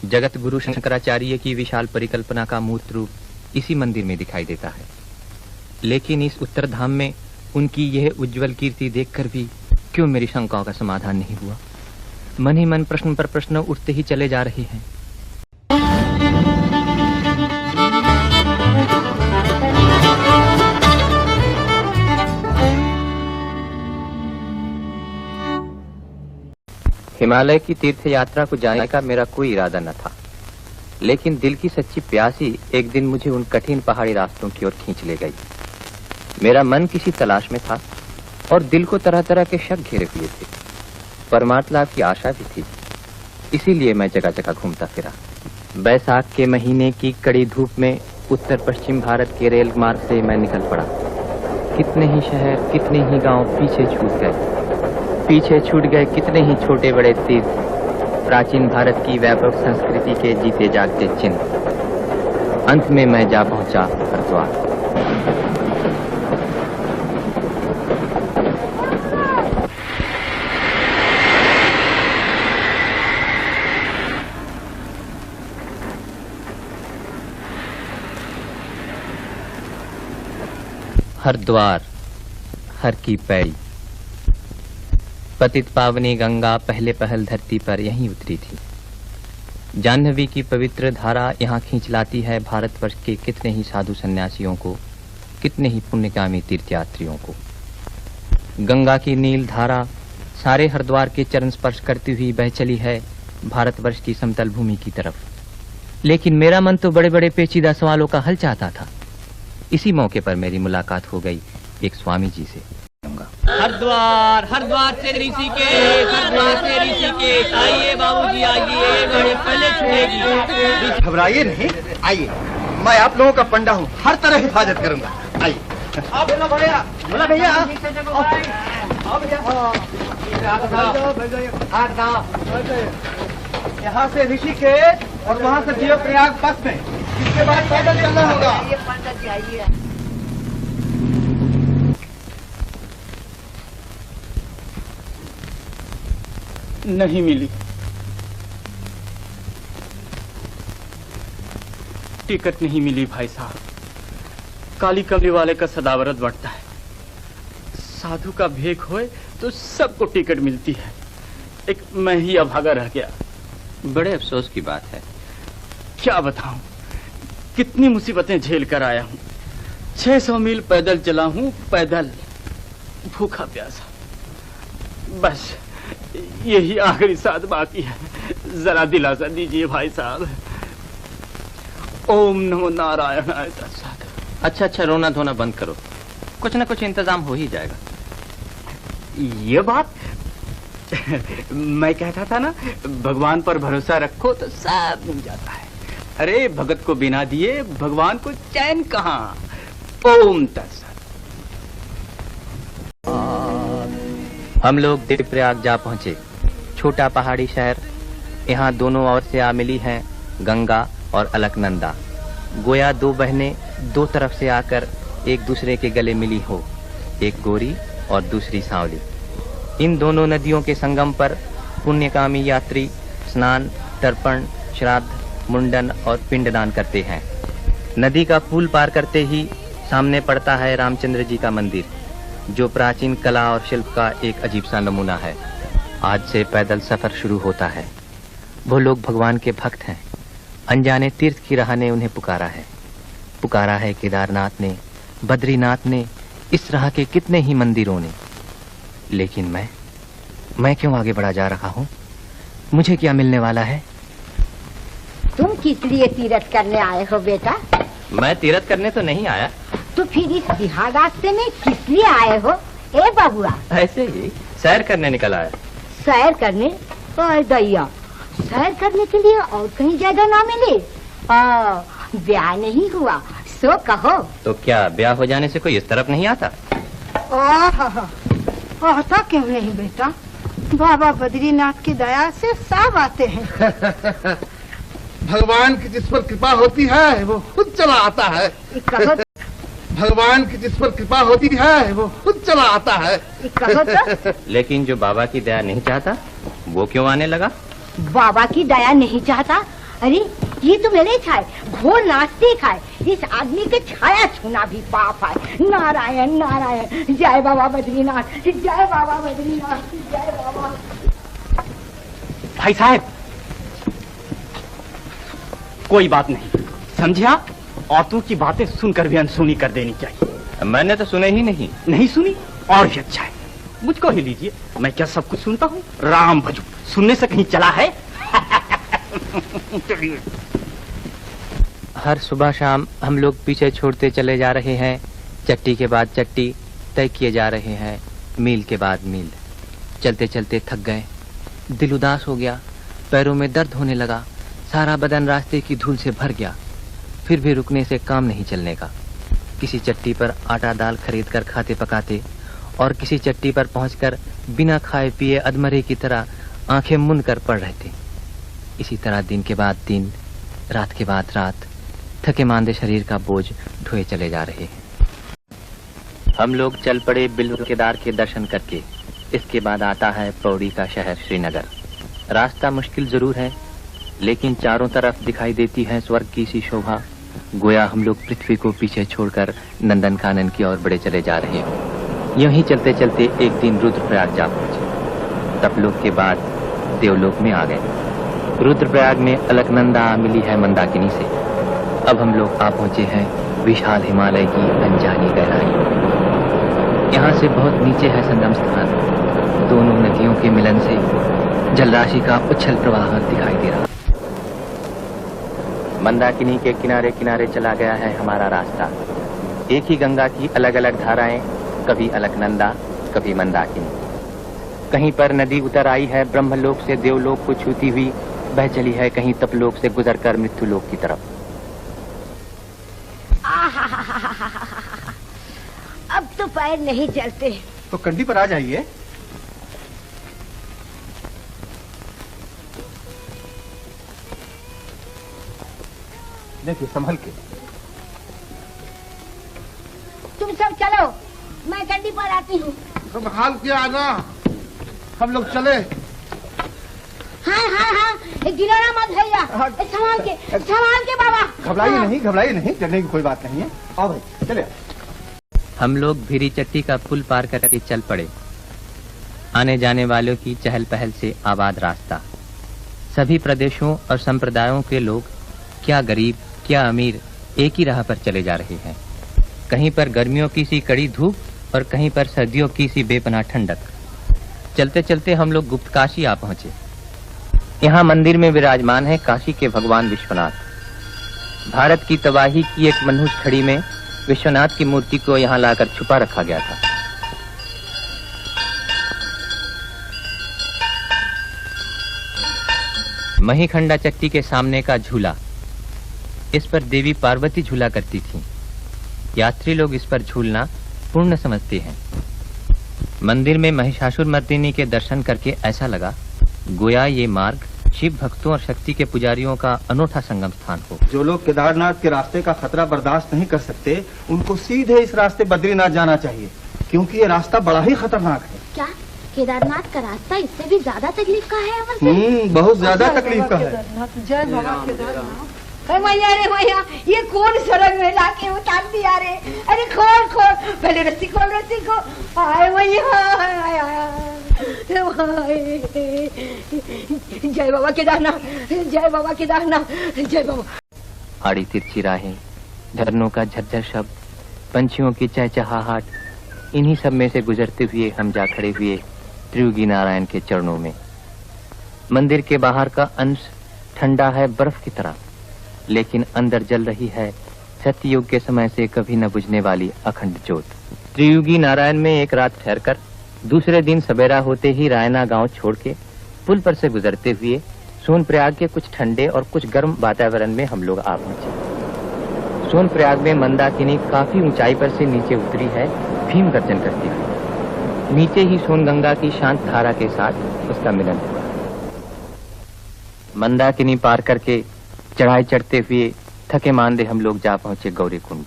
जगत गुरु शंकराचार्य की विशाल परिकल्पना का मूर्त रूप इसी मंदिर में दिखाई देता है। लेकिन इस उत्तरधाम में उनकी यह उज्जवल कीर्ति देखकर भी क्यों मेरी शंकाओं का समाधान नहीं हुआ? मन ही मन प्रश्न पर प्रश्न उठते ही चले जा रहे हैं। हिमालय की तीर्थ यात्रा को जाने का मेरा कोई इरादा न था, लेकिन दिल की सच्ची प्यास ही एक दिन मुझे उन कठिन पहाड़ी रास्तों की ओर खींच ले गई। मेरा मन किसी तलाश में था और दिल को तरह तरह के शक घेरे हुए थे। परमार्थ लाभ की आशा भी थी, इसीलिए मैं जगह जगह घूमता फिरा। बैसाख के महीने की कड़ी धूप में उत्तर पश्चिम भारत के रेल मार्ग से मैं निकल पड़ा। कितने ही शहर, कितने ही गांव पीछे छूट गए कितने ही छोटे बड़े तीर्थ, प्राचीन भारत की वैभव संस्कृति के जीते जागते चिन्ह। अंत में मैं जा पहुंचा हरिद्वार। हरिद्वार, हर की पैड़ी। पतित पावनी गंगा पहले पहल धरती पर यहीं उतरी थी। जाह्नवी की पवित्र धारा यहाँ खींच लाती है भारतवर्ष के कितने ही साधु सन्यासियों को, कितने ही पुण्यकामी तीर्थयात्रियों को। गंगा की नील धारा सारे हरिद्वार के चरण स्पर्श करती हुई बह चली है भारतवर्ष की समतल भूमि की तरफ। लेकिन मेरा मन तो बड़े बड़े पेचीदा सवालों का हल चाहता था। इसी मौके पर मेरी मुलाकात हो गई एक स्वामी जी से। हरिद्वार, हरिद्वार से ऋषिकेश, हरिद्वार से ऋषिकेश। आइए बाबूजी आइए, बड़े पहले छुएगी। घबराइए नहीं, आइए। मैं आप लोगों का पंडा हूँ, हर तरह हिफाजत करूंगा। आइए। बोला भैया, यहाँ से ऋषिकेश और वहाँ से देवप्रयाग बस में, इसके बाद पैदल चलना होगा। नहीं मिली। टिकट नहीं मिली भाई साहब। काली कमली वाले का सदाव्रत बढ़ता है। साधु का भेंट होए तो सबको टिकट मिलती है, एक मैं ही अभागा रह गया। बड़े अफसोस की बात है। क्या बताऊं, कितनी मुसीबतें झेल कर आया हूं। 600 मील पैदल चला हूं, पैदल, भूखा प्यासा। बस यही आखिरी साथ बाकी है। जरा दिलासा दीजिए भाई साहब। ओम नमो नारायणाय तत्सत। अच्छा, रोना धोना बंद करो, कुछ न कुछ इंतजाम हो ही जाएगा। ये बात मैं कहता था ना, भगवान पर भरोसा रखो तो सब मिल जाता है। अरे भगत को बिना दिए भगवान को चैन कहाँ। ओम तत्सत। हम लोग देवप्रयाग जा पहुंचे, छोटा पहाड़ी शहर। यहाँ दोनों ओर से आ मिली हैं गंगा और अलकनंदा। गोया दो बहनें दो तरफ से आकर एक दूसरे के गले मिली हो, एक गोरी और दूसरी सांवली। इन दोनों नदियों के संगम पर पुण्यकामी यात्री स्नान, तर्पण, श्राद्ध, मुंडन और पिंडदान करते हैं। नदी का पुल पार करते ही सामने पड़ता है रामचंद्र जी का मंदिर, जो प्राचीन कला और शिल्प का एक अजीब सा नमूना है। आज से पैदल सफर शुरू होता है। वो लोग भगवान के भक्त हैं। अनजाने तीर्थ की राह ने उन्हें पुकारा है केदारनाथ ने, बद्रीनाथ ने, इस राह के कितने ही मंदिरों ने। लेकिन मैं क्यों आगे बढ़ा जा रहा हूँ? मुझे क्या मिलने वाला है? तुम किस लिए तीर्थ करने आए हो बेटा? मैं तीर्थ करने तो नहीं आया। तो फिर इस बिहार रास्ते में किस लिए आए हो? ए बाबुआ, ऐसे ही सैर करने निकल आया। सैर करने? ओए दैया, सैर करने के लिए और कहीं जगह ना मिले? ब्याह नहीं हुआ सो कहो। तो क्या ब्याह हो जाने से कोई इस तरफ नहीं आता? आता क्यों नहीं बेटा, बाबा बद्रीनाथ की दया से सब आते हैं। भगवान की जिस पर कृपा होती है वो खुद चला आता है। भगवान की जिस पर कृपा होती है वो खुद चला आता है। कहो तो? लेकिन जो बाबा की दया नहीं चाहता वो क्यों आने लगा? बाबा की दया नहीं चाहता अरे ये तो मेरे छाए घोर नाचते खाए, इस आदमी के छाया छूना भी पाप है। नारायण नारायण, जय बाबा बद्रीनाथ, जय बाबा बद्रीनाथ, जय बाबा। भाई साहब, कोई बात नहीं, समझिया? औरतों की बातें सुनकर भी अनसुनी कर देनी चाहिए। मैंने तो सुने ही नहीं। नहीं सुनी? और भी अच्छा है, मुझको ही लीजिए, मैं क्या सब कुछ सुनता हूँ? राम भजू, सुनने से कहीं चला है? चलिए। हर सुबह शाम हम लोग पीछे छोड़ते चले जा रहे हैं, चट्टी के बाद चट्टी तय किए जा रहे हैं, मील के बाद मील। चलते चलते थक गए, दिल उदास हो गया, पैरों में दर्द होने लगा, सारा बदन रास्ते की धूल से भर गया। फिर भी रुकने से काम नहीं चलने का। किसी चट्टी पर आटा दाल खरीद कर खाते पकाते और किसी चट्टी पर पहुंचकर बिना खाए पिए अधमरे की तरह आंखें मूंद कर पड़ रहे थे। इसी तरह दिन के बाद दिन, रात के बाद रात, थके मांदे शरीर का बोझ ढोए चले जा रहे हैं। हम लोग चल पड़े बिल्व केदार के दर्शन करके। इसके बाद आता है पौड़ी का शहर श्रीनगर। रास्ता मुश्किल जरूर है, लेकिन चारों तरफ दिखाई देती है स्वर्ग की सी शोभा। गोया हम लोग पृथ्वी को पीछे छोड़कर नंदन कानन की ओर बढ़े चले जा रहे हैं। यूं ही चलते चलते एक दिन रुद्रप्रयाग जा पहुंचे। तपलोक के बाद देवलोक में आ गए। रुद्रप्रयाग में अलकनंदा मिली है मंदाकिनी से। अब हम लोग आ पहुंचे हैं विशाल हिमालय की अनजानी गहराई। यहाँ से बहुत नीचे है संगम स्थान। दोनों नदियों के मिलन से जलराशि का उछल प्रवाह दिखाई दे रहा। मंदाकिनी के किनारे किनारे चला गया है हमारा रास्ता। एक ही गंगा की अलग अलग धाराएं, कभी अलकनंदा, कभी मंदाकिनी। कहीं पर नदी उतर आई है ब्रह्मलोक से देवलोक को छूती हुई, बह चली है कहीं तपलोक से गुजरकर मृत्युलोक की तरफ। अब तो पैर नहीं चलते। तो कंडी पर आ जाइए। देखिए संभल के। तुम सब चलो, मैं कंडी पर आती हूँ। तुम हाल किया आना, हम लोग चले। हाँ हाँ हाँ, गिराना मत भैया, संभाल के बाबा। घबराइए नहीं, डरने की कोई बात नहीं है। आओ भाई चले। हम लोग भिरी चट्टी का पुल पार करके चल पड़े। आने जाने वालों की चहल पहल से आबाद रास्ता। सभी प्रदेशों और संप्रदायों के लोग, क्या गरीब क्या अमीर, एक ही राह पर चले जा रहे हैं। कहीं पर गर्मियों की सी कड़ी धूप और कहीं पर सर्दियों की सी बेपनाह ठंडक। चलते चलते हम लोग गुप्त काशी आ पहुंचे। यहाँ मंदिर में विराजमान है काशी के भगवान विश्वनाथ। भारत की तबाही की एक मनहूस खड़ी में विश्वनाथ की मूर्ति को यहाँ लाकर छुपा रखा गया था। महीखंडा चट्टी के सामने का झूला, इस पर देवी पार्वती झूला करती थी। यात्री लोग इस पर झूलना पुण्य समझते हैं। मंदिर में महिषासुर मर्दिनी के दर्शन करके ऐसा लगा गोया ये मार्ग शिव भक्तों और शक्ति के पुजारियों का अनोखा संगम स्थान हो। जो लोग केदारनाथ के रास्ते का खतरा बर्दाश्त नहीं कर सकते, उनको सीधे इस रास्ते बद्रीनाथ जाना चाहिए, क्योंकि ये रास्ता बड़ा ही खतरनाक है। क्या केदारनाथ का रास्ता इससे भी ज्यादा तकलीफ का है? अमर सिंह, बहुत ज्यादा तकलीफ का है। जय बाबा केदारनाथ। मैया रे मैया, ये कौन सड़क में लाके उतार दिया रे? अरे खोल खोल, पहले रस्सी खोल, रस्सी खोल। आए मैया, जय बाबा केदारनाथ, जय बाबा केदारनाथ, जय बाबा। आड़ी तिरछी राहें, झरनों का झरझर शब्द, पंछियों की चहचहाहट, इन्हीं सब में से गुजरते हुए हम जा खड़े हुए त्रियुगी नारायण के चरणों में। मंदिर के बाहर का अंश ठंडा है बर्फ की तरह, लेकिन अंदर जल रही है सत्ययुग के समय से कभी न बुझने वाली अखंड ज्योत। त्रियुगी नारायण में एक रात ठहरकर दूसरे दिन सवेरा होते ही रायना गांव छोड़ के पुल पर से गुजरते हुए सोनप्रयाग के कुछ ठंडे और कुछ गर्म वातावरण में हम लोग आ पहुंचे। सोनप्रयाग में मंदाकिनी काफी ऊंचाई पर से नीचे उतरी है, भीम गर्जन करती हुई। नीचे ही सोनगंगा की शांत धारा के साथ उसका मिलन हुआ। मंदाकिनी पार करके चढ़ाई चढ़ते हुए थके मांदे हम लोग जा पहुंचे गौरीकुंड।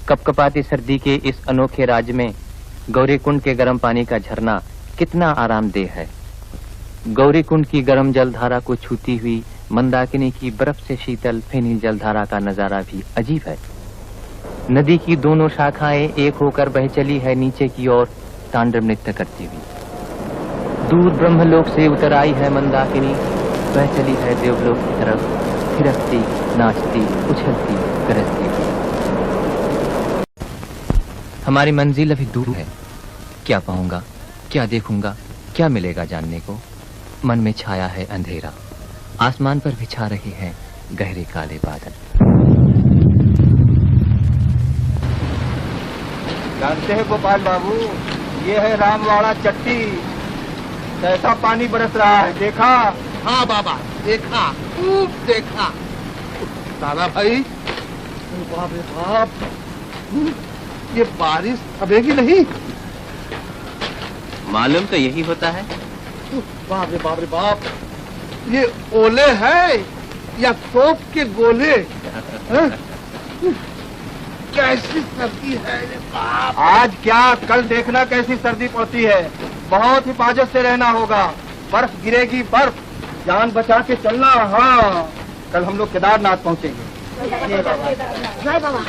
कपकपाती सर्दी के इस अनोखे राज्य में गौरीकुंड के गर्म पानी का झरना कितना आरामदेह है। गौरीकुंड की गर्म जलधारा को छूती हुई मंदाकिनी की बर्फ से शीतल फेनी जलधारा का नजारा भी अजीब है। नदी की दोनों शाखाएं एक होकर बह चली है नीचे की ओर तांडव नृत्य करती हुई। दूर ब्रह्मलोक से उतर आई है मंदाकिनी, बह चली है देवलोक की तरफ, थिरकती, नाचती, उछलती, गरजती हुई। हमारी मंजिल अभी दूर है। क्या पाऊंगा, क्या देखूंगा, क्या मिलेगा जानने को। मन में छाया है अंधेरा, आसमान पर बिछा रहे हैं गहरे काले बादल। जानते हैं गोपाल बाबू, ये है रामवाड़ा चट्टी। कैसा पानी बरस रहा है, देखा? हाँ बाबा, देखा, खूब देखा। दादा भाई, बाप रे बाप, ये बारिश थमेगी नहीं। मालूम तो यही होता है। बाप रे बाप रे बाप, ये ओले है या तोप के गोले? हैं? कैसी सर्दी है रे बाप। आज क्या, कल देखना कैसी सर्दी पड़ती है। बहुत हिफाजत से रहना होगा, बर्फ गिरेगी बर्फ, जान बचा के चलना। हाँ, कल हम लोग केदारनाथ पहुंचेंगे। जय बाबा। जय बाबा।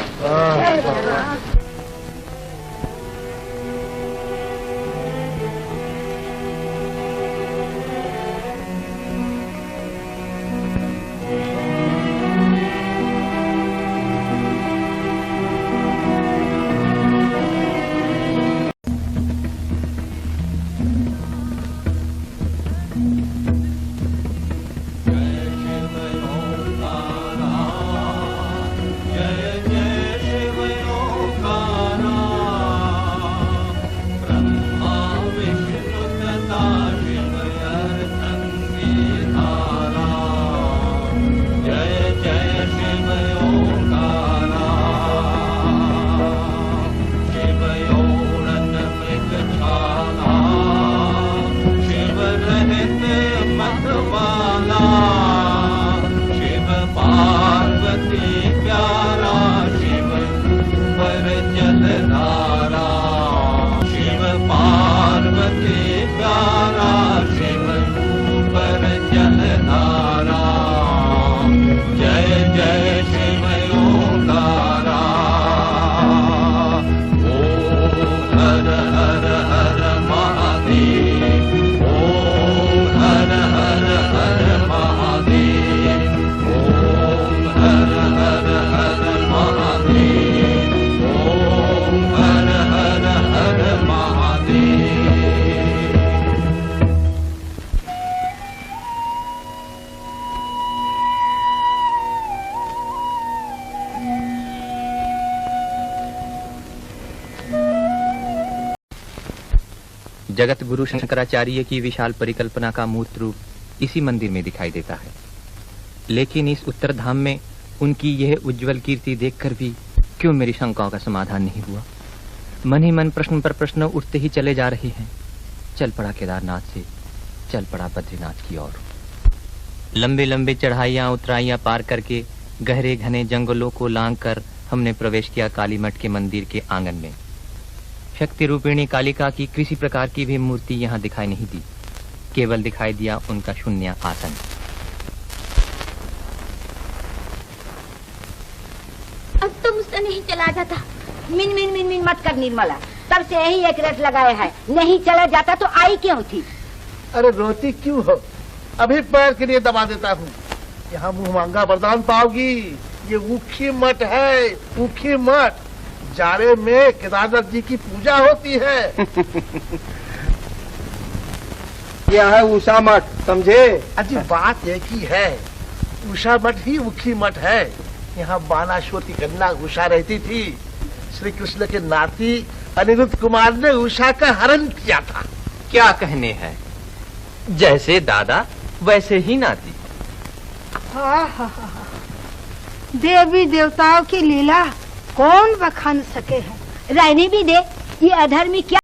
जगत गुरु शंकराचार्य की विशाल परिकल्पना का मूर्त रूप इसी मंदिर में दिखाई देता है। लेकिन इस उत्तरधाम में उनकी यह उज्जवल कीर्ति देखकर भी क्यों मेरी शंकाओं का समाधान नहीं हुआ। मन ही मन प्रश्न पर प्रश्न उठते ही चले जा रहे हैं। चल पड़ा केदारनाथ से, चल पड़ा बद्रीनाथ की ओर। लंबे लंबे चढ़ाइयां उतराइयां पार करके गहरे घने जंगलों को लांग कर हमने प्रवेश किया काली मठ के मंदिर के आंगन में। शक्ति रूपिणी कालिका की किसी प्रकार की भी मूर्ति यहाँ दिखाई नहीं दी, केवल दिखाई दिया उनका शून्य आसन। अब तो मुझसे नहीं चला जाता। मिन मिन मिन मिन मत कर निर्मला, तब से यही एक रट लगाया है। नहीं चला जाता तो आई क्यों थी? अरे रोती क्यों हो, अभी पैर के लिए दबा देता हूँ। यहाँ मुंह मांगा वरदान पाओगी। ये ऊखी मठ है, ऊखी मठ। जाड़े में केदारनाथ जी की पूजा होती है। यह है उषा मठ, समझे? अजी बात एक ही है, उषा मठ ही ऊखी मठ है। यहाँ बानाश्वती कन्या उषा रहती थी। श्री कृष्ण के नाती अनिरुद्ध कुमार ने उषा का हरण किया था। क्या कहने हैं, जैसे दादा वैसे ही नाती। देवी देवताओं की लीला कौन बखान सके है। रहने भी दे, ये अधर्मी क्या